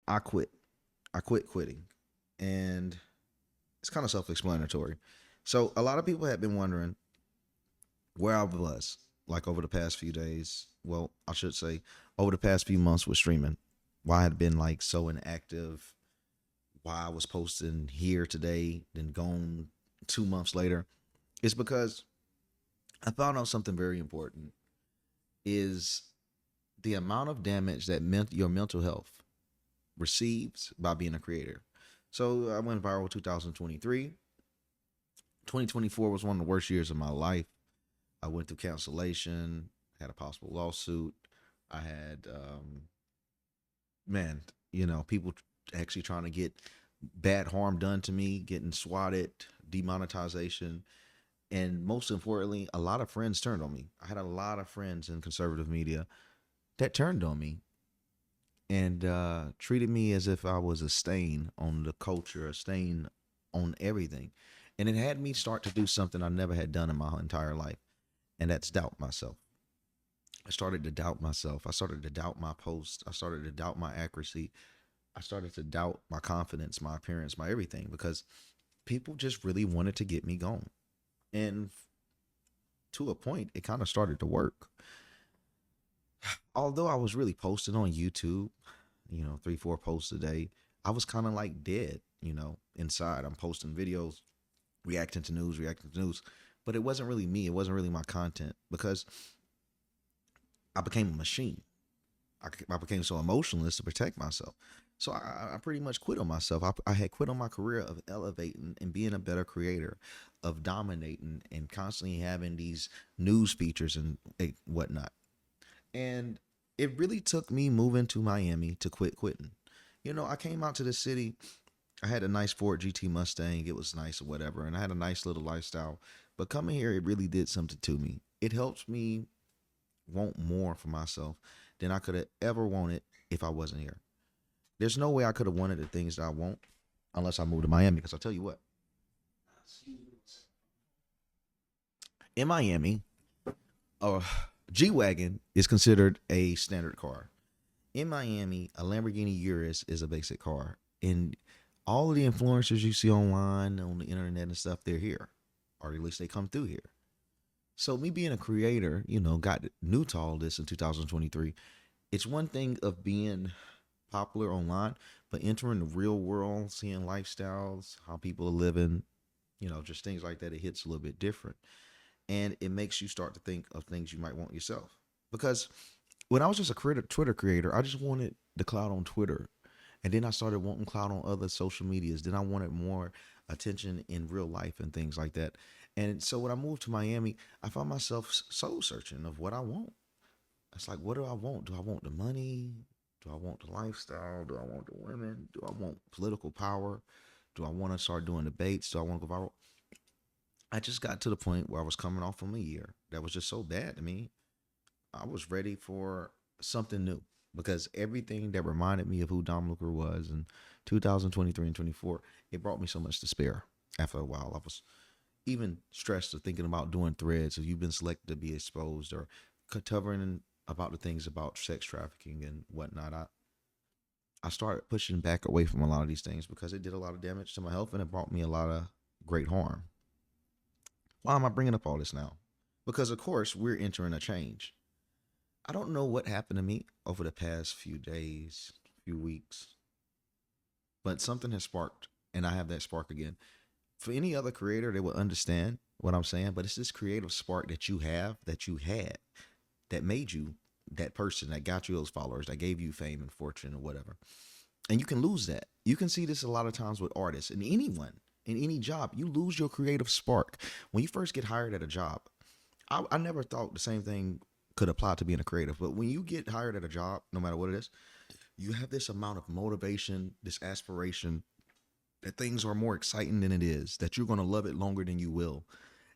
I quit. I quit quitting. And it's kind of self explanatory. So, a lot of people have been wondering where I was like over the past few days. Well, I should say over the past few months with streaming. Why I had been like so inactive, why I was posting here today, then gone 2 months later. It's because I found out something very important is the amount of damage that your mental health receives by being a creator. So I went viral 2023. 2024 was one of the worst years of my life. I went through cancellation, had a possible lawsuit. I had, man, people actually trying to get bad harm done to me, getting swatted, demonetization, and most importantly, a lot of friends turned on me. I had a lot of friends in conservative media that turned on me and treated me as if I was a stain on the culture, a stain on everything. And it had me start to do something I never had done in my entire life, and that's doubt myself. I started to doubt myself. I started to doubt my posts. I started to doubt my accuracy. I started to doubt my confidence, my appearance, my everything, because people just really wanted to get me gone. And to a point, it kind of started to work. Although I was really posting on YouTube, 3, 4 posts a day, I was kind of like dead, inside. I'm posting videos, reacting to news. But it wasn't really me. It wasn't really my content because I became a machine. I became so emotionless to protect myself. So I pretty much quit on myself. I had quit on my career of elevating and being a better creator, of dominating and constantly having these news features and whatnot. And it really took me moving to Miami to quit quitting. I came out to the city. I had a nice Ford GT Mustang. It was nice or whatever. And I had a nice little lifestyle. But coming here, it really did something to me. It helped me want more for myself than I could have ever wanted if I wasn't here. There's no way I could have wanted the things that I want unless I moved to Miami. Because I'll tell you what, in Miami, a G Wagon is considered a standard car. In Miami, a Lamborghini Urus is a basic car. And all of the influencers you see online, on the internet and stuff, they're here. Or at least they come through here. So me being a creator, got new to all this in 2023. It's one thing of being popular online, but entering the real world, seeing lifestyles, how people are living, just things like that, it hits a little bit different. And it makes you start to think of things you might want yourself. Because when I was just a Twitter creator, I just wanted the cloud on Twitter. And then I started wanting cloud on other social medias. Then I wanted more attention in real life and things like that. And so when I moved to Miami, I found myself soul searching of what I want. It's like, what do I want? Do I want the money? Do I want the lifestyle? Do I want the women? Do I want political power? Do I want to start doing debates? Do I want to go viral? I just got to the point where I was coming off from a year that was just so bad to me. I was ready for something new because everything that reminded me of who Dom Lucre was in 2023 and 24, it brought me so much despair. After a while, I was even stressed of thinking about doing threads. If you've been selected to be exposed or covering about the things about sex trafficking and whatnot, I started pushing back away from a lot of these things because it did a lot of damage to my health and it brought me a lot of great harm. Why am I bringing up all this now? Because, of course, we're entering a change. I don't know what happened to me over the past few days, few weeks, but something has sparked, and I have that spark again. For any other creator, they will understand what I'm saying, but it's this creative spark that you have, that you had, that made you that person, that got you those followers, that gave you fame and fortune or whatever. And you can lose that. You can see this a lot of times with artists and anyone in any job. You lose your creative spark. When you first get hired at a job, I never thought the same thing could apply to being a creative. But when you get hired at a job, no matter what it is, you have this amount of motivation, this aspiration that things are more exciting than it is, that you're going to love it longer than you will.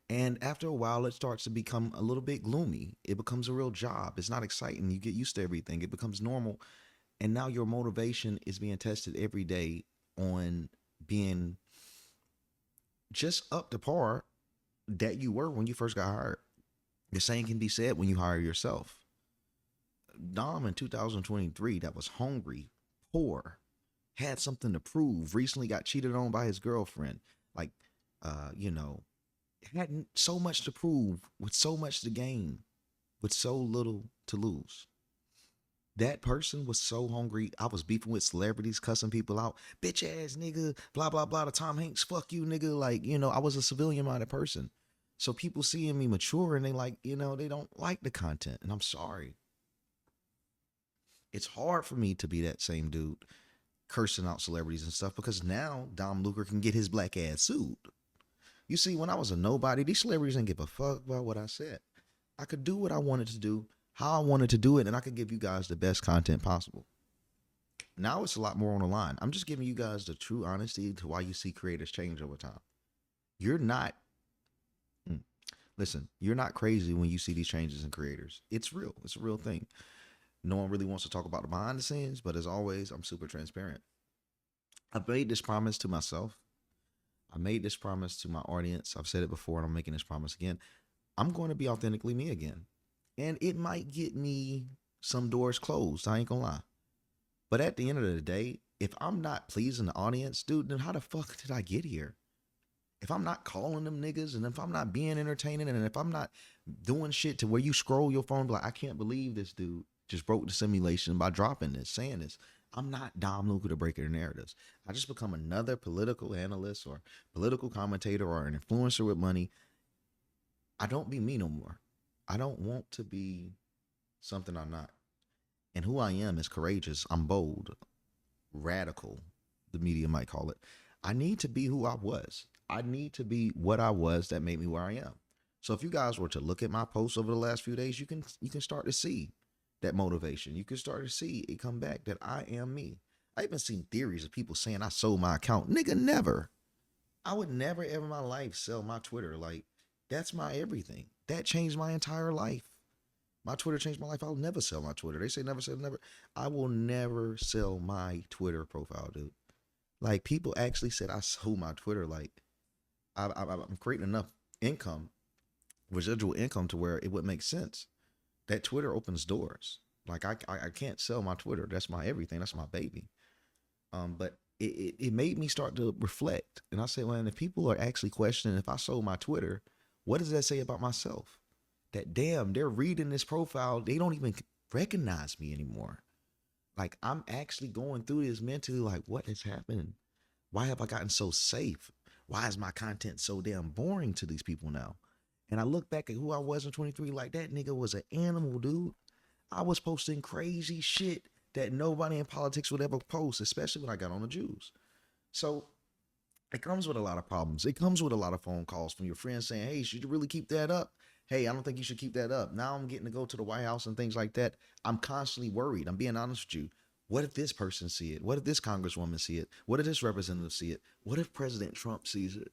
And after a while, it starts to become a little bit gloomy. It becomes a real job. It's not exciting. You get used to everything. It becomes normal. And now your motivation is being tested every day on being just up to par that you were when you first got hired. The same can be said when you hire yourself. Dom in 2023 that was hungry, poor. had something to prove, recently got cheated on by his girlfriend, like, you know, had so much to prove with so much to gain, with so little to lose. That person was so hungry. I was beefing with celebrities, cussing people out, bitch ass nigga, blah blah blah. The Tom Hanks, fuck you nigga. Like, I was a civilian minded person. So people seeing me mature and they like, they don't like the content. And I'm sorry. It's hard for me to be that same dude cursing out celebrities and stuff because now Dom Lucre can get his black ass sued. You see, when I was a nobody, these celebrities didn't give a fuck about what I said. I could do what I wanted to do, how I wanted to do it, and I could give you guys the best content possible. Now it's a lot more on the line. I'm just giving you guys the true honesty to why you see creators change over time. You're not, listen, you're not crazy when you see these changes in creators. It's real. It's a real thing. No one really wants to talk about the behind the scenes, but as always, I'm super transparent. I made this promise to myself. I made this promise to my audience. I've said it before and I'm making this promise again. I'm going to be authentically me again. And it might get me some doors closed. I ain't gonna lie. But at the end of the day, if I'm not pleasing the audience, dude, then how the fuck did I get here? If I'm not calling them niggas and if I'm not being entertaining and if I'm not doing shit to where you scroll your phone like, I can't believe this dude just broke the simulation by dropping this, saying this. I'm not Dom Lucre the breaker of narratives. I just become another political analyst or political commentator or an influencer with money. I don't be me no more. I don't want to be something I'm not. And who I am is courageous. I'm bold, radical, the media might call it. I need to be who I was. I need to be what I was that made me where I am. So if you guys were to look at my posts over the last few days, you can start to see that motivation. You can start to see it come back that I am me. I even seen theories of people saying I sold my account. Nigga, never. I would never ever in my life sell my Twitter. Like, that's my everything. That changed my entire life. My Twitter changed my life. I'll never sell my Twitter. They say never sell, never. I will never sell my Twitter profile, dude. Like, people actually said I sold my Twitter. Like, I'm creating enough income, residual income, to where it would make sense. That Twitter opens doors. Like, I can't sell my Twitter. That's my everything. That's my baby. But it made me start to reflect. And I said, well, if people are actually questioning if I sold my Twitter, what does that say about myself? That damn, they're reading this profile. They don't even recognize me anymore. Like, I'm actually going through this mentally, like, what is happening? Why have I gotten so safe? Why is my content so damn boring to these people now? And I look back at who I was in 23, like, that nigga was an animal, dude. I was posting crazy shit that nobody in politics would ever post, especially when I got on the Jews. So it comes with a lot of problems. It comes with a lot of phone calls from your friends saying, hey, should you really keep that up? Hey, I don't think you should keep that up. Now I'm getting to go to the White House and things like that. I'm constantly worried. I'm being honest with you. What if this person see it? What if this congresswoman see it? What if this representative see it? What if President Trump sees it?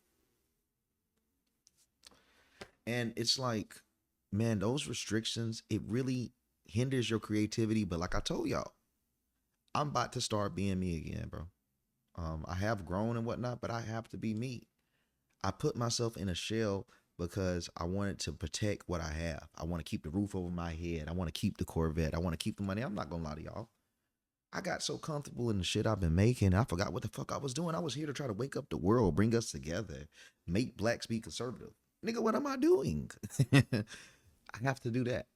And it's like, man, those restrictions, it really hinders your creativity. But like I told y'all, I'm about to start being me again, bro. I have grown and whatnot, but I have to be me. I put myself in a shell because I wanted to protect what I have. I want to keep the roof over my head. I want to keep the Corvette. I want to keep the money. I'm not going to lie to y'all. I got so comfortable in the shit I've been making. I forgot what the fuck I was doing. I was here to try to wake up the world, bring us together, make blacks be conservative. Nigga, what am I doing? I have to do that.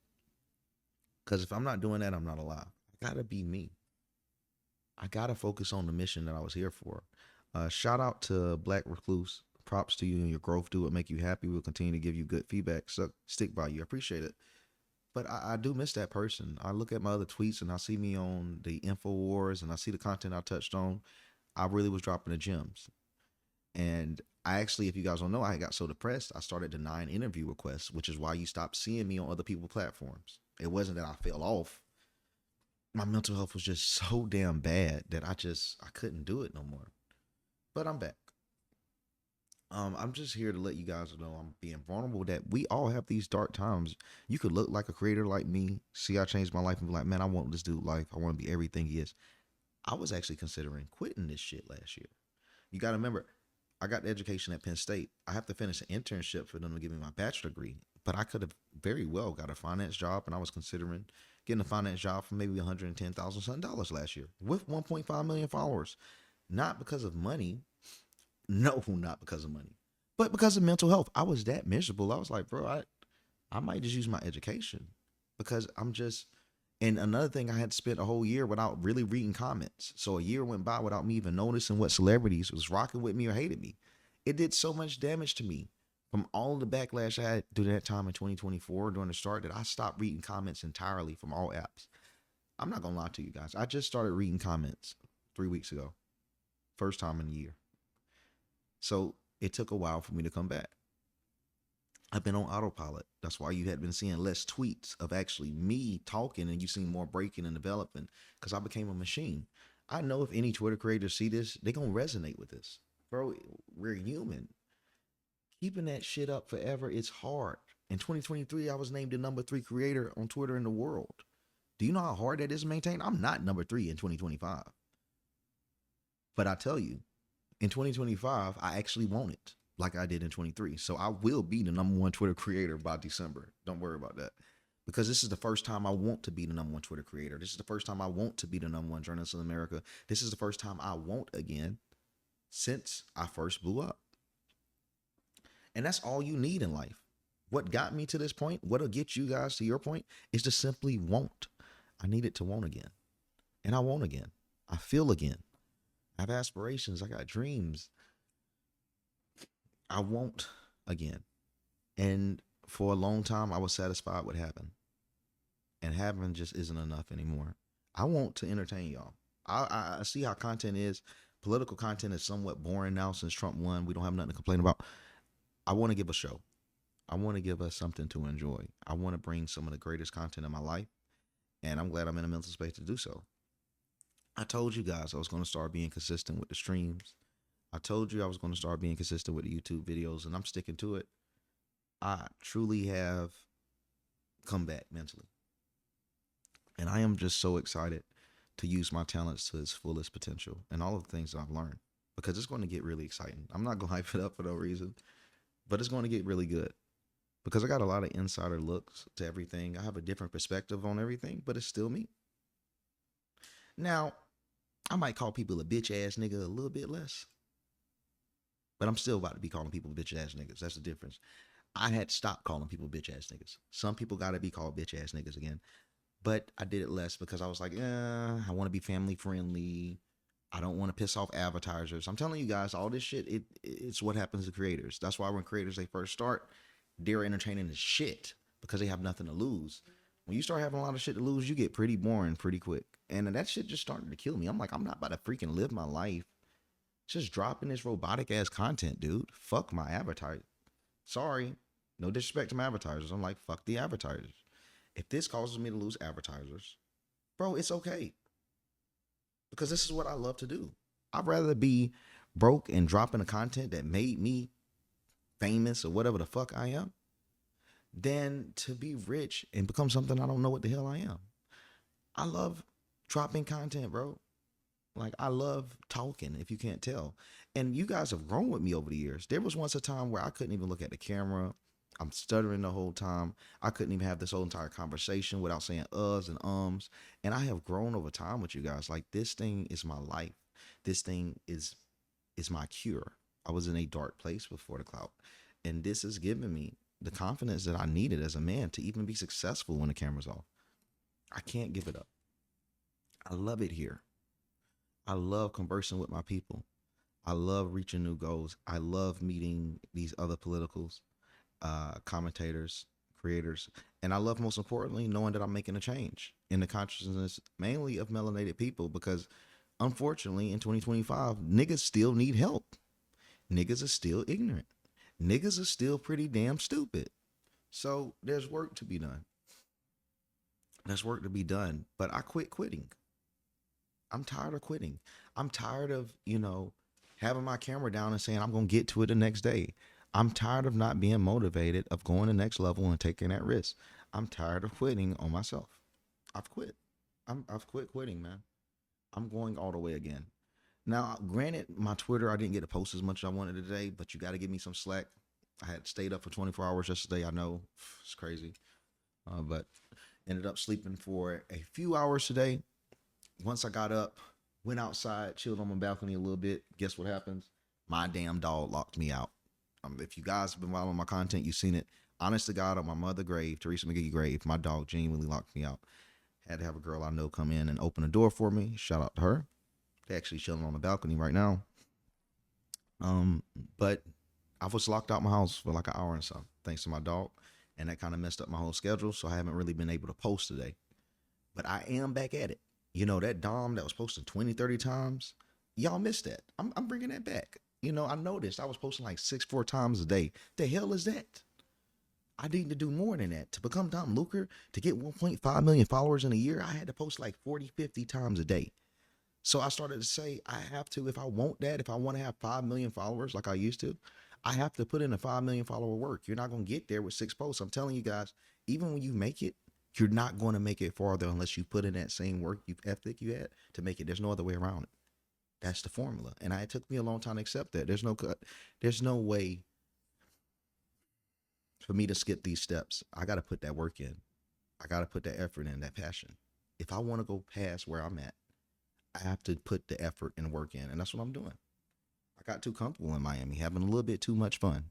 Because if I'm not doing that, I'm not alive. I got to be me. I got to focus on the mission that I was here for. Shout out to Black Recluse. Props to you and your growth. Do what make you happy. We'll continue to give you good feedback. Stick by you. I appreciate it. But I do miss that person. I look at my other tweets and I see me on the InfoWars and I see the content I touched on. I really was dropping the gems. And I actually, if you guys don't know, I got so depressed, I started denying interview requests, which is why you stopped seeing me on other people's platforms. It wasn't that I fell off. My mental health was just so damn bad that I couldn't do it no more. But I'm back. I'm just here to let you guys know I'm being vulnerable, that we all have these dark times. You could look like a creator like me, see I changed my life and be like, man, I want this dude life. I want to be everything he is. I was actually considering quitting this shit last year. You got to remember, I got the education at Penn State. I have to finish an internship for them to give me my bachelor degree. But I could have very well got a finance job, and I was considering getting a finance job for maybe $110,000 last year with 1.5 million followers. Not because of money. No, not because of money, but because of mental health. I was that miserable. I was like, bro, I might just use my education because I'm just. And another thing, I had spent a whole year without really reading comments. So a year went by without me even noticing what celebrities was rocking with me or hated me. It did so much damage to me from all the backlash I had during that time in 2024 during the start that I stopped reading comments entirely from all apps. I'm not gonna lie to you guys. I just started reading comments 3 weeks ago, first time in a year. So it took a while for me to come back. I've been on autopilot. That's why you had been seeing less tweets of actually me talking and you seen more breaking and developing because I became a machine. I know if any Twitter creators see this, they're going to resonate with this. Bro, we're human. Keeping that shit up forever is hard. In 2023, I was named the number 3 creator on Twitter in the world. Do you know how hard that is to maintain? I'm not number 3 in 2025. But I tell you, in 2025, I actually want it like I did in 23. So I will be the number 1 Twitter creator by December. Don't worry about that. Because this is the first time I want to be the number 1 Twitter creator. This is the first time I want to be the number 1 journalist in America. This is the first time I want again since I first blew up. And that's all you need in life. What got me to this point, what'll get you guys to your point, is to simply want. I needed to want again. And I want again. I feel again. I have aspirations. I got dreams. I want again. And for a long time, I was satisfied with having. And having just isn't enough anymore. I want to entertain y'all. I see how content is. Political content is somewhat boring now since Trump won. We don't have nothing to complain about. I want to give a show. I want to give us something to enjoy. I want to bring some of the greatest content in my life. And I'm glad I'm in a mental space to do so. I told you guys I was going to start being consistent with the streams. I told you I was going to start being consistent with the YouTube videos, and I'm sticking to it. I truly have come back mentally. And I am just so excited to use my talents to its fullest potential and all of the things that I've learned because it's going to get really exciting. I'm not going to hype it up for no reason, but it's going to get really good because I got a lot of insider looks to everything. I have a different perspective on everything, but it's still me. Now, I might call people a bitch ass nigga a little bit less, but I'm still about to be calling people bitch ass niggas. That's the difference. I had stopped calling people bitch ass niggas. Some people got to be called bitch ass niggas again, but I did it less because I was like, I want to be family friendly. I don't want to piss off advertisers. I'm telling you guys, all this shit, it's what happens to creators. That's why when creators, they first start, they're entertaining as shit because they have nothing to lose. When you start having a lot of shit to lose, you get pretty boring pretty quick. And that shit just started to kill me. I'm like, I'm not about to freaking live my life just dropping this robotic ass content, dude. Fuck my advertiser. Sorry. No disrespect to my advertisers. I'm like, fuck the advertisers. If this causes me to lose advertisers, bro, it's okay. Because this is what I love to do. I'd rather be broke and dropping the content that made me famous or whatever the fuck I am than to be rich and become something I don't know what the hell I am. I love dropping content, bro. Like, I love talking, if you can't tell. And you guys have grown with me over the years. There was once a time where I couldn't even look at the camera. I'm stuttering the whole time. I couldn't even have this whole entire conversation without saying uhs and ums. And I have grown over time with you guys. Like, this thing is my life. This thing is my cure. I was in a dark place before the clout. And this has given me the confidence that I needed as a man to even be successful when the camera's off. I can't give it up. I love it here. I love conversing with my people. I love reaching new goals. I love meeting these other politicals, commentators, creators. And I love, most importantly, knowing that I'm making a change in the consciousness mainly of melanated people because unfortunately in 2025, niggas still need help. Niggas are still ignorant. Niggas are still pretty damn stupid. So there's work to be done. There's work to be done. But I quit quitting. I'm tired of quitting. I'm tired of, having my camera down and saying I'm going to get to it the next day. I'm tired of not being motivated, of going the next level and taking that risk. I'm tired of quitting on myself. I've quit. I've quit quitting, man. I'm going all the way again. Now, granted, my Twitter, I didn't get to post as much as I wanted today, but you got to give me some slack. I had stayed up for 24 hours yesterday. I know it's crazy, but ended up sleeping for a few hours today. Once I got up, Went outside, chilled on my balcony a little bit. Guess what happens? My damn dog locked me out. If you guys have been following my content, you've seen it. Honest to God, on my mother grave, Teresa McGee grave, my dog genuinely locked me out. Had to have a girl I know come in and open the door for me. Shout out to her. They're actually chilling on the balcony right now. But I was locked out my house for like an hour and something, thanks to my dog, and that kind of messed up my whole schedule. So I haven't really been able to post today. But I am back at it. You know, that Dom that was posting 20, 30 times, y'all missed that. I'm bringing that back. You know, I noticed I was posting like 4 times a day. The hell is that? I need to do more than that. To become Dom Lucre, to get 1.5 million followers in a year, I had to post like 40, 50 times a day. So I started to say, I have to, if I want that, if I want to have 5 million followers like I used to, I have to put in a 5 million follower work. You're not going to get there with 6 posts. I'm telling you guys, even when you make it, you're not going to make it farther unless you put in that same work ethic you had to make it. There's no other way around it. That's the formula. And it took me a long time to accept that. There's no cut. There's no way for me to skip these steps. I got to put that work in. I got to put that effort in, that passion. If I want to go past where I'm at, I have to put the effort and work in. And that's what I'm doing. I got too comfortable in Miami, having a little bit too much fun.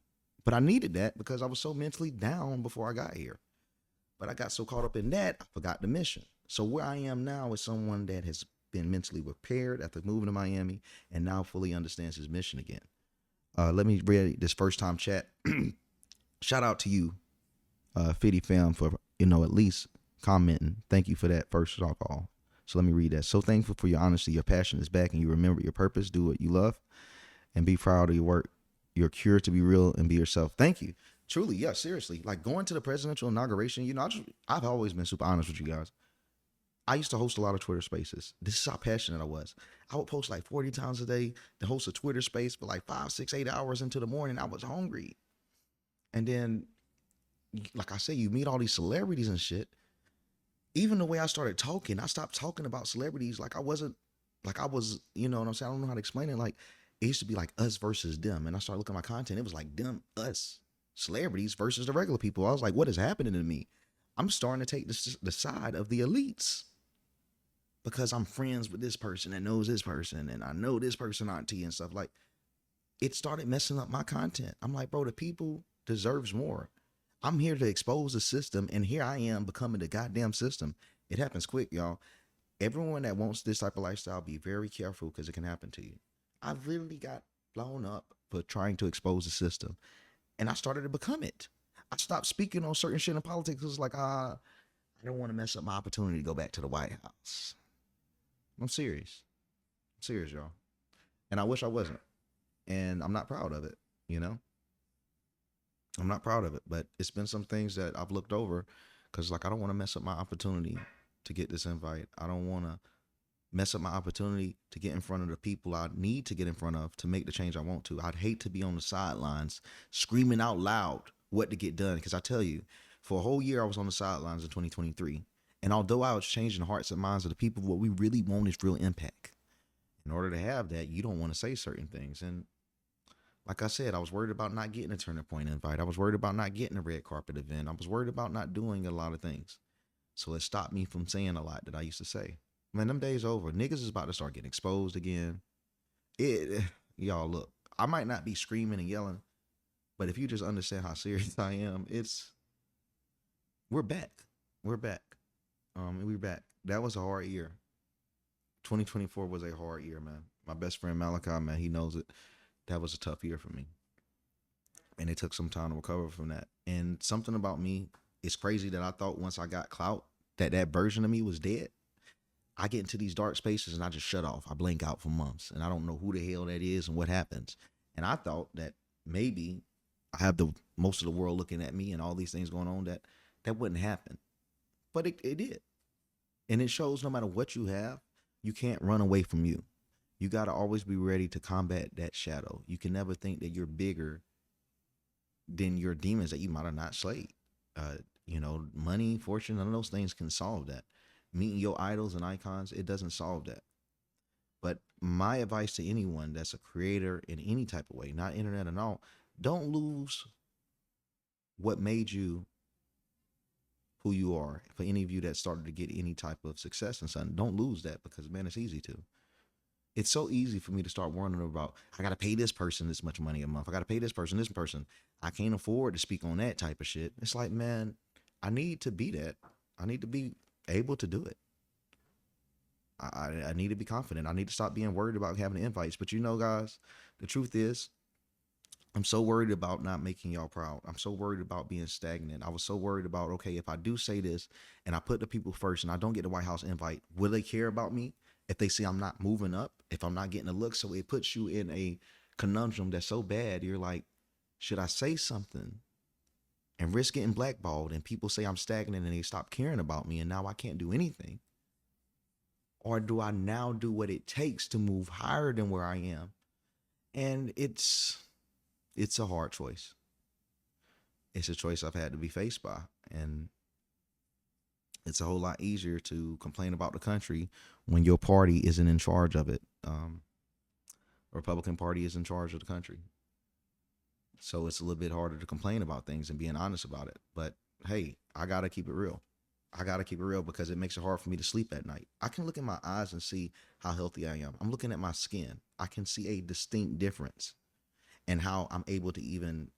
But I needed that because I was so mentally down before I got here. But I got so caught up in that, I forgot the mission. So where I am now is someone that has been mentally prepared after moving to Miami and now fully understands his mission again. Let me read this first time chat. Shout out to you, Fitty Fam, for, at least commenting. Thank you for that first call. So let me read that. So thankful for your honesty. Your passion is back and you remember your purpose. Do what you love and be proud of your work. You're cured to be real and be yourself. Thank you. Truly, yeah, seriously. Like going to the presidential inauguration, I've always been super honest with you guys. I used to host a lot of Twitter spaces. This is how passionate I was. I would post like 40 times a day to host a Twitter space for like 5, 6, 8 hours into the morning. I was hungry. And then, like I say, you meet all these celebrities and shit. Even the way I started talking, I stopped talking about celebrities like I was, you know what I'm saying? I don't know how to explain it. Like, it used to be like us versus them. And I started looking at my content. It was like them, us, celebrities versus the regular people. I was like, what is happening to me? I'm starting to take the side of the elites because I'm friends with this person that knows this person. And I know this person auntie and stuff. Like, it started messing up my content. I'm like, bro, the people deserves more. I'm here to expose the system, and here I am becoming the goddamn system. It happens quick, y'all. Everyone that wants this type of lifestyle, be very careful because it can happen to you. I literally got blown up for trying to expose the system, and I started to become it. I stopped speaking on certain shit in politics. It was like, I don't want to mess up my opportunity to go back to the White House. I'm serious. I'm serious, y'all. And I wish I wasn't. And I'm not proud of it, you know? I'm not proud of it, but it's been some things that I've looked over because, like, I don't want to mess up my opportunity to get this invite. I don't want to mess up my opportunity to get in front of the people I need to get in front of to make the change I want to. I'd hate to be on the sidelines screaming out loud what to get done because I tell you, for a whole year I was on the sidelines in 2023. And although I was changing the hearts and minds of the people, what we really want is real impact. In order to have that, you don't want to say certain things. And like I said, I was worried about not getting a Turning Point invite. I was worried about not getting a red carpet event. I was worried about not doing a lot of things. So it stopped me from saying a lot that I used to say. Man, them days over. Niggas is about to start getting exposed again. Y'all, look, I might not be screaming and yelling, but if you just understand how serious I am, we're back. We're back. We're back. That was a hard year. 2024 was a hard year, man. My best friend Malachi, man, he knows it. That was a tough year for me. And it took some time to recover from that. And something about me, it's crazy that I thought once I got clout, that version of me was dead. I get into these dark spaces and I just shut off. I blank out for months and I don't know who the hell that is and what happens. And I thought that maybe I have the most of the world looking at me and all these things going on that wouldn't happen. But it did. And it shows no matter what you have, you can't run away from you. You got to always be ready to combat that shadow. You can never think that you're bigger than your demons that you might have not slayed. Money, fortune, none of those things can solve that. Meeting your idols and icons, it doesn't solve that. But my advice to anyone that's a creator in any type of way, not internet and all, don't lose what made you who you are. For any of you that started to get any type of success and something, don't lose that because, man, it's easy to. It's so easy for me to start wondering about, I got to pay this person this much money a month. I got to pay this person. I can't afford to speak on that type of shit. It's like, man, I need to be that. I need to be able to do it. I need to be confident. I need to stop being worried about having invites. But you know, guys, the truth is, I'm so worried about not making y'all proud. I'm so worried about being stagnant. I was so worried about, okay, if I do say this and I put the people first and I don't get the White House invite, will they care about me? If they see I'm not moving up, if I'm not getting a look, so it puts you in a conundrum that's so bad. You're like, should I say something and risk getting blackballed? And people say I'm stagnant and they stop caring about me and now I can't do anything. Or do I now do what it takes to move higher than where I am? And it's a hard choice. It's a choice I've had to be faced by. And it's a whole lot easier to complain about the country when your party isn't in charge of it. Republican Party is in charge of the country. So it's a little bit harder to complain about things and being honest about it. But hey, I got to keep it real. I got to keep it real because it makes it hard for me to sleep at night. I can look in my eyes and see how healthy I am. I'm looking at my skin. I can see a distinct difference in how I'm able to even,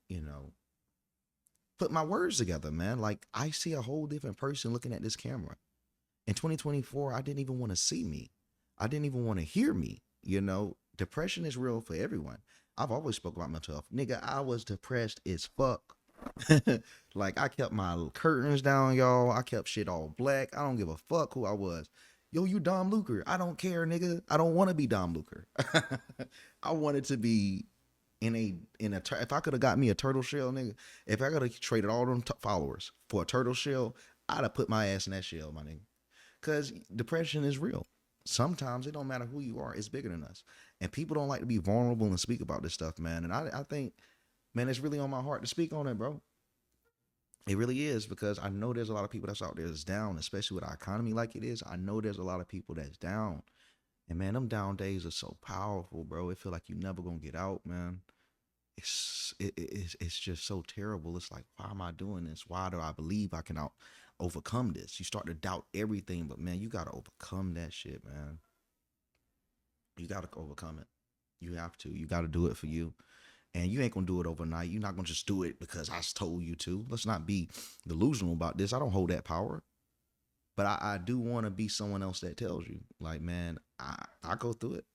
put my words together, man. Like I see a whole different person looking at this camera. In 2024, I didn't even want to see me. I didn't even want to hear me. Depression is real for everyone. I've always spoke about mental health. Nigga, I was depressed as fuck. Like I kept my curtains down, y'all. I kept shit all black. I don't give a fuck who I was. Yo, you Dom Lucre. I don't care, nigga. I don't want to be Dom Lucre. I wanted to be if I could have got me a turtle shell, nigga. If I could have traded all them followers for a turtle shell, I'd have put my ass in that shell, my nigga. Cause depression is real. Sometimes it don't matter who you are, it's bigger than us. And people don't like to be vulnerable and speak about this stuff, man. And I think, man, it's really on my heart to speak on it, bro. It really is because I know there's a lot of people that's out there that's down, especially with our economy like it is. I know there's a lot of people that's down. And man, them down days are so powerful, bro. It feel like you never gonna get out, man. It's just so terrible. It's like, why am I doing this? Why do I believe I can overcome this? You start to doubt everything, but man, you gotta overcome that shit, man. You gotta overcome it. You have to. You gotta do it for you. And you ain't gonna do it overnight. You're not gonna just do it because I told you to. Let's not be delusional about this. I don't hold that power. But I do want to be someone else that tells you, like, man, I go through it.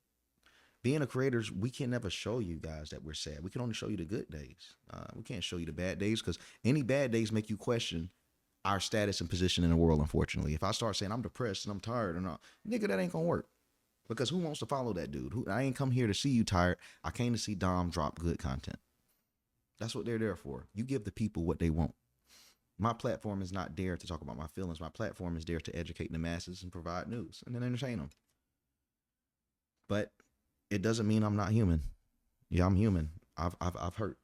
Being a creator, we can never show you guys that we're sad. We can only show you the good days. We can't show you the bad days because any bad days make you question our status and position in the world, unfortunately. If I start saying I'm depressed and I'm tired and all, nigga, that ain't gonna work. Because who wants to follow that dude? I ain't come here to see you tired. I came to see Dom drop good content. That's what they're there for. You give the people what they want. My platform is not there to talk about my feelings. My platform is there to educate the masses and provide news and then entertain them. But it doesn't mean I'm not human. Yeah, I'm human. I've hurt.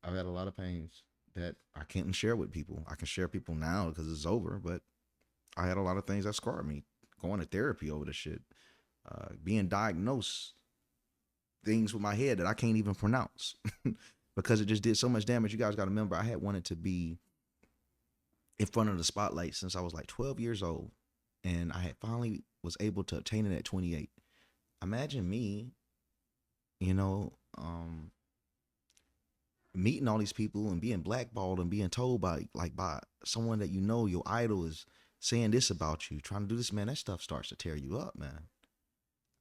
I've had a lot of pains that I can't share with people. I can share people now because it's over, but I had a lot of things that scarred me. Going to therapy over the shit. Being diagnosed things with my head that I can't even pronounce because it just did so much damage. You guys got to remember, I had wanted to be in front of the spotlight since I was like 12 years old, and I had finally was able to obtain it at 28. Imagine me, you know, meeting all these people and being blackballed and being told by someone that your idol is saying this about you, trying to do this, man. That stuff starts to tear you up, man.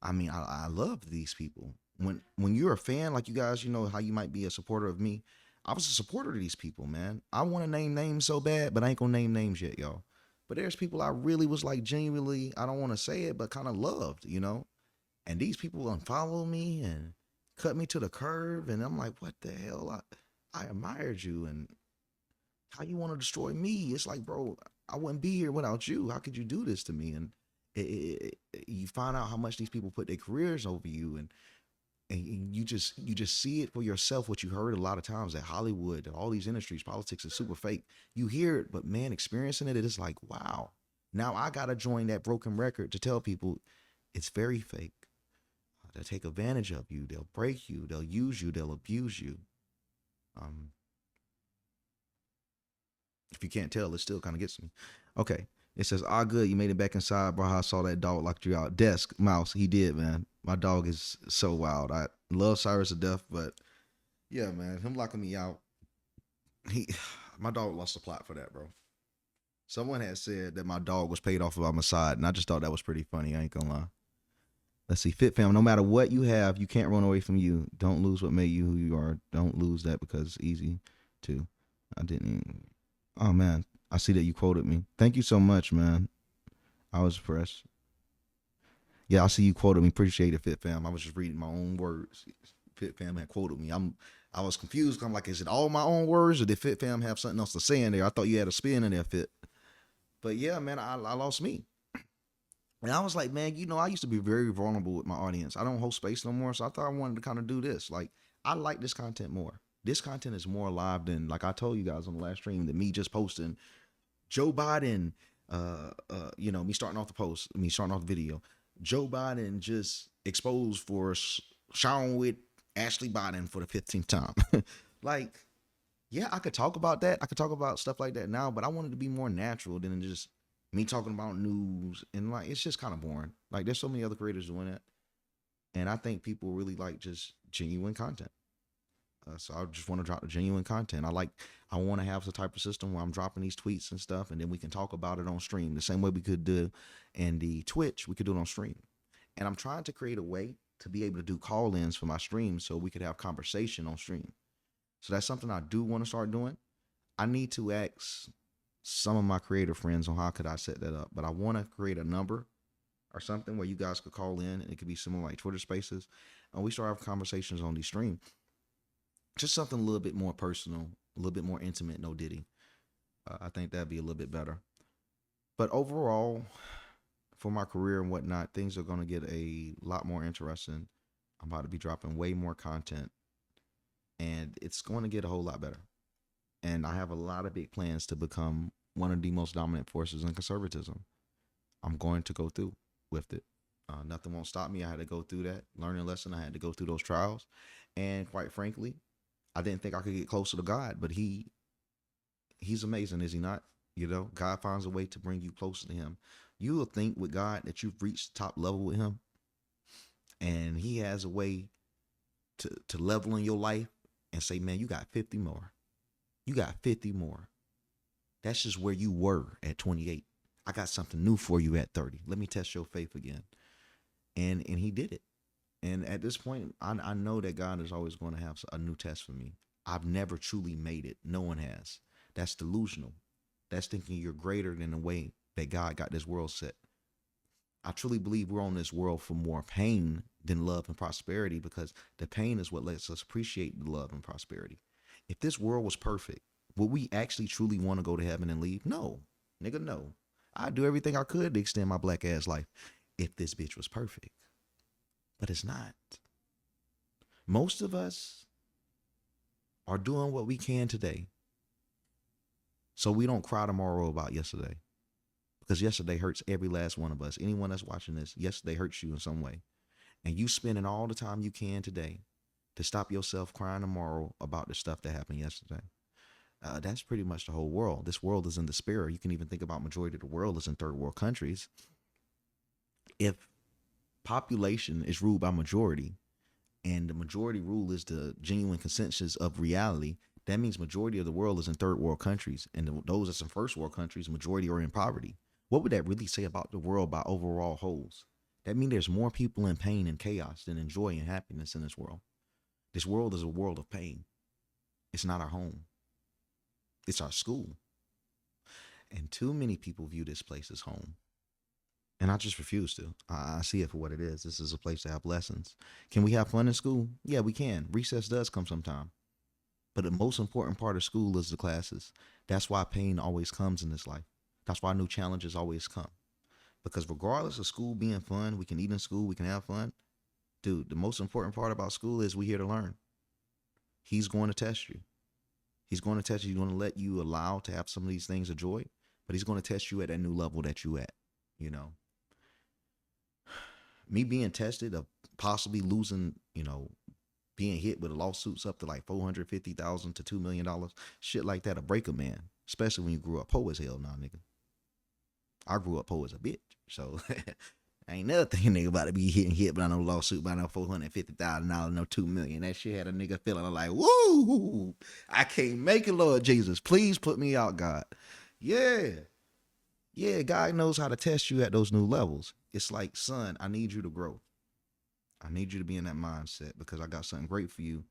I mean, I love these people. When you're a fan, like you guys, how you might be a supporter of me. I was a supporter of these people, man. I want to name names so bad, but I ain't gonna name names yet, y'all. But there's people I really was like genuinely, I don't want to say it, but kind of loved, And these people unfollow me and cut me to the curb, and I'm like, what the hell? I admired you, and how you want to destroy me? It's like, bro, I wouldn't be here without you. How could you do this to me? And you find out how much these people put their careers over you, and you just see it for yourself. What you heard a lot of times that Hollywood, all these industries, politics is super fake. You hear it, but man, experiencing it is like, wow. Now I gotta join that broken record to tell people it's very fake. They'll take advantage of you. They'll break you. They'll use you. They'll abuse you. If you can't tell, it still kind of gets me. Okay. It says, "Ah, good, you made it back inside, bro. I saw that dog locked you out." Desk mouse, he did, man. My dog is so wild. I love Cyrus to death, but yeah, man, him locking me out. He, my dog lost the plot for that, bro. Someone had said that my dog was paid off by my side, and I just thought that was pretty funny. I ain't gonna lie. Let's see, Fit Fam. No matter what you have, you can't run away from you. Don't lose what made you who you are. Don't lose that because it's easy to. I didn't. Even, oh man, I see that you quoted me. Thank you so much, man. I was impressed. Yeah, I see you quoted me. Appreciate it, Fit Fam. I was just reading my own words. Fit Fam had quoted me. I was confused. I'm like, is it all my own words, or did Fit Fam have something else to say in there? I thought you had a spin in there, Fit. But yeah, man, I lost me. And I was like, man, I used to be very vulnerable with my audience. I don't host space no more, so I thought I wanted to kind of do this. Like, I like this content more. This content is more alive than, like I told you guys on the last stream, than me just posting Joe Biden, me starting off the post, me starting off the video. Joe Biden just exposed for showering with Ashley Biden for the 15th time. Like, yeah, I could talk about that. I could talk about stuff like that now, but I wanted to be more natural than just me talking about news. And like, it's just kind of boring. Like, there's so many other creators doing that. And I think people really like just genuine content. So I just want to drop the genuine content. I want to have the type of system where I'm dropping these tweets and stuff, and then we can talk about it on stream the same way we could do in the Twitch. We could do it on stream. And I'm trying to create a way to be able to do call-ins for my stream so we could have conversation on stream. So that's something I do want to start doing. I need to ask some of my creator friends on how could I set that up, but I want to create a number or something where you guys could call in, and it could be similar like Twitter Spaces, and we start having conversations on the stream. Just something a little bit more personal, a little bit more intimate, no Diddy. I think that'd be a little bit better. But overall, for my career and whatnot, things are going to get a lot more interesting. I'm about to be dropping way more content, and it's going to get a whole lot better. And I have a lot of big plans to become one of the most dominant forces in conservatism. I'm going to go through with it. Nothing won't stop me. I had to go through that learning lesson. I had to go through those trials. And quite frankly, I didn't think I could get closer to God, but he's amazing, is he not? God finds a way to bring you closer to him. You will think with God that you've reached top level with him, and he has a way to level in your life and say, man, you got 50 more. You got 50 more. That's just where you were at 28. I got something new for you at 30. Let me test your faith again. And he did it. And at this point, I know that God is always going to have a new test for me. I've never truly made it. No one has. That's delusional. That's thinking you're greater than the way that God got this world set. I truly believe we're on this world for more pain than love and prosperity, because the pain is what lets us appreciate the love and prosperity. If this world was perfect, would we actually truly want to go to heaven and leave? No. Nigga, no. I'd do everything I could to extend my black ass life if this bitch was perfect. But it's not. Most of us are doing what we can today so we don't cry tomorrow about yesterday. Because yesterday hurts every last one of us. Anyone that's watching this, yesterday hurts you in some way. And you spending all the time you can today to stop yourself crying tomorrow about the stuff that happened yesterday. That's pretty much the whole world. This world is in despair. You can even think about majority of the world is in third world countries. If population is ruled by majority, and the majority rule is the genuine consensus of reality, that means majority of the world is in third world countries, and those that's in first world countries, majority are in poverty. What would that really say about the world by overall wholes? That means there's more people in pain and chaos than in joy and happiness in this world. This world is a world of pain. It's not our home. It's our school. And too many people view this place as home. And I just refuse to. I see it for what it is. This is a place to have lessons. Can we have fun in school? Yeah, we can. Recess does come sometime. But the most important part of school is the classes. That's why pain always comes in this life. That's why new challenges always come. Because regardless of school being fun, we can eat in school, we can have fun. Dude, the most important part about school is we're here to learn. He's going to test you. He's going to test you. He's going to let you allow to have some of these things of joy, but he's going to test you at that new level that you at, Me being tested of possibly losing, being hit with lawsuits up to like $450,000 to $2 million, shit like that, a break a man, especially when you grew up poor as hell now, nigga. I grew up poor as a bitch, so I ain't never thinking nigga about to be hitting hit by no lawsuit by no $450,000, no $2 million. That shit had a nigga feeling like, woo, I can't make it, Lord Jesus. Please put me out, God. Yeah. Yeah, God knows how to test you at those new levels. It's like, son, I need you to grow. I need you to be in that mindset because I got something great for you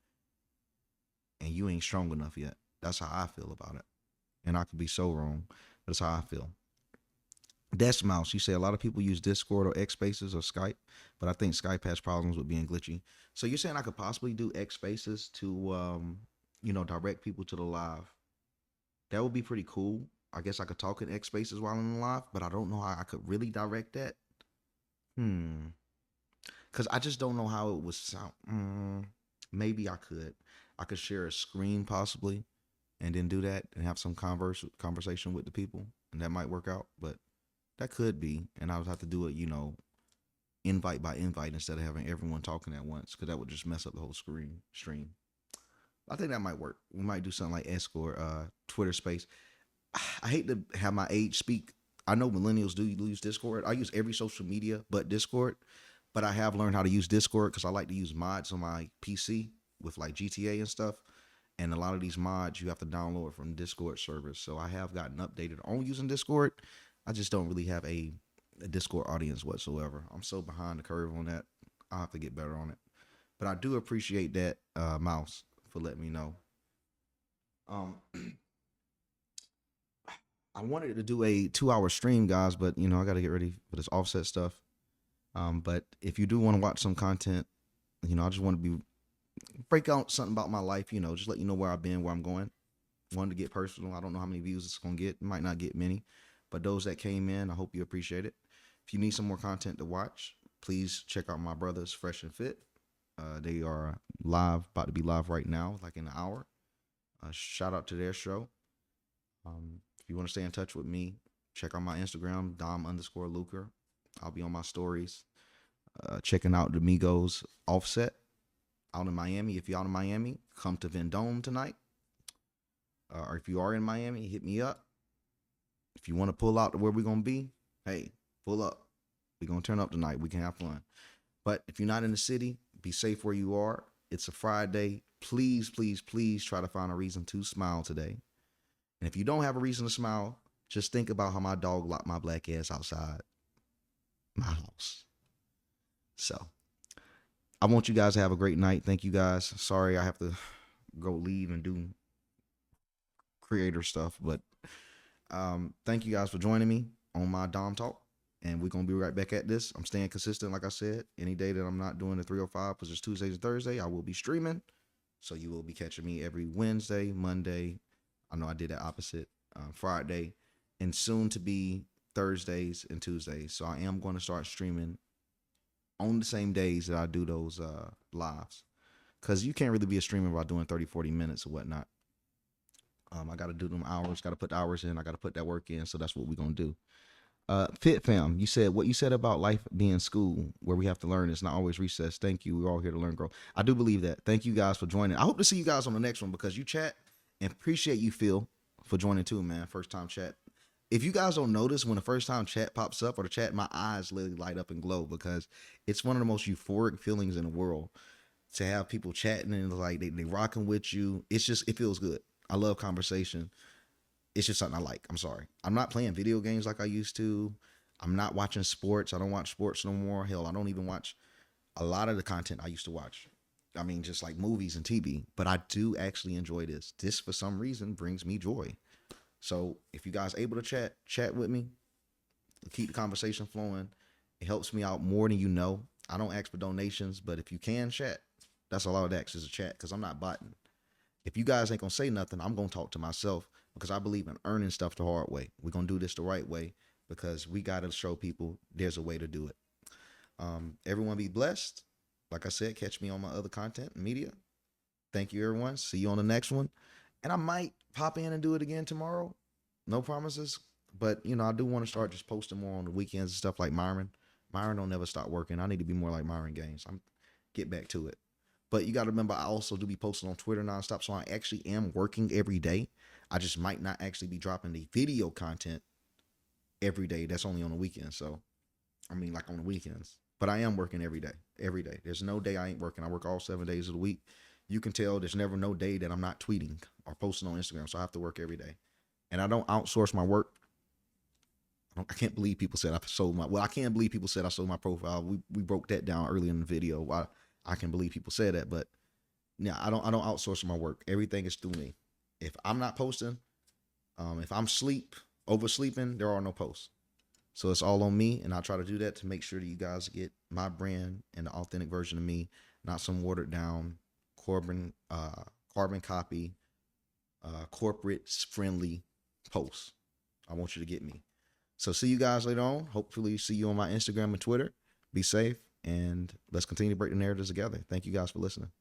and you ain't strong enough yet. That's how I feel about it. And I could be so wrong. That's how I feel. Desk Mouse, you say a lot of people use Discord or X Spaces or Skype, but I think Skype has problems with being glitchy. So you're saying I could possibly do X Spaces to, direct people to the live? That would be pretty cool. I guess I could talk in X Spaces while I'm live, but I don't know how I could really direct that. Because I just don't know how it would sound. Maybe I could. I could share a screen possibly, and then do that and have some conversation with the people, and that might work out. But that could be, and I would have to do it, invite by invite instead of having everyone talking at once, because that would just mess up the whole stream. I think that might work. We might do something like Escort, Twitter Space. I hate to have my age speak. I know millennials do use Discord. I use every social media but Discord, but I have learned how to use Discord because I like to use mods on my PC with like GTA and stuff. And a lot of these mods you have to download from Discord servers. So I have gotten updated on using Discord. I just don't really have a Discord audience whatsoever. I'm so behind the curve on that. I'll have to get better on it. But I do appreciate that, Mouse, for letting me know. Um, I wanted to do a 2 hour stream, guys, but I got to get ready for this offset stuff. But if you do want to watch some content, I just want to break out something about my life, just let you know where I've been, where I'm going. Wanted to get personal. I don't know how many views it's gonna get. It might not get many, but those that came in, I hope you appreciate it. If you need some more content to watch, please check out my brothers Fresh and Fit. They are live, about to be live right now, like in an hour. Shout out to their show. If you want to stay in touch with me, check out my Instagram, Dom_Lucre. I'll be on my stories, checking out the Migos Offset out in Miami. If you're out in Miami, come to Vendome tonight. Or if you are in Miami, hit me up. If you want to pull out to where we're going to be, hey, pull up. We're going to turn up tonight. We can have fun. But if you're not in the city, be safe where you are. It's a Friday. Please, please, please try to find a reason to smile today. And if you don't have a reason to smile, just think about how my dog locked my black ass outside my house. So I want you guys to have a great night. Thank you guys. Sorry I have to go leave and do creator stuff, but thank you guys for joining me on my Dom Talk. And we're going to be right back at this. I'm staying consistent, like I said. Any day that I'm not doing the 305, because it's Tuesdays and Thursday, I will be streaming. So you will be catching me every Wednesday, Monday. I know I did that opposite. Friday, and soon to be Thursdays and Tuesdays. So I am going to start streaming on the same days that I do those lives. Because you can't really be a streamer by doing 30, 40 minutes or whatnot. I got to do them hours, got to put the hours in. I got to put that work in. So that's what we're going to do. Fit Fam, you said what you said about life being school, where we have to learn. It's not always recess. Thank you. We're all here to learn, grow. I do believe that. Thank you guys for joining. I hope to see you guys on the next one, because you chat, and appreciate you, Phil, for joining too, man. First time chat. If you guys don't notice, when the first time chat pops up or the chat, my eyes literally light up and glow, because it's one of the most euphoric feelings in the world to have people chatting and like they rocking with you. It feels good. I love conversation. It's just something I like. I'm sorry. I'm not playing video games like I used to. I'm not watching sports. I don't watch sports no more. Hell, I don't even watch a lot of the content I used to watch. I mean, just like movies and TV. But I do actually enjoy this. This, for some reason, brings me joy. So if you guys are able to chat with me, keep the conversation flowing. It helps me out more than you know. I don't ask for donations, but if you can chat, that's all I would ask is a chat, because I'm not botting. If you guys ain't going to say nothing, I'm going to talk to myself, because I believe in earning stuff the hard way. We're going to do this the right way, because we got to show people there's a way to do it. Everyone be blessed. Like I said, catch me on my other content media. Thank you, everyone. See you on the next one. And I might pop in and do it again tomorrow. No promises. But, I do want to start just posting more on the weekends and stuff like Myron. Myron don't never stop working. I need to be more like Myron Gaines. I'm get back to it. But you got to remember, I also do be posting on Twitter nonstop. So I actually am working every day. I just might not actually be dropping the video content every day. That's only on the weekend. So, I mean, like on the weekends. But I am working every day. Every day. There's no day I ain't working. I work all 7 days of the week. You can tell there's never no day that I'm not tweeting or posting on Instagram. So I have to work every day. And I don't outsource my work. I can't believe people said I sold my. Well, I can't believe people said I sold my profile. We broke that down early in the video. I can believe people said that, but yeah, I don't outsource my work. Everything is through me. If I'm not posting, if I'm oversleeping, there are no posts. So it's all on me, and I try to do that to make sure that you guys get my brand and the authentic version of me, not some watered down carbon copy, corporate friendly posts. I want you to get me. So see you guys later on. Hopefully see you on my Instagram and Twitter. Be safe, and let's continue to break the narratives together. Thank you guys for listening.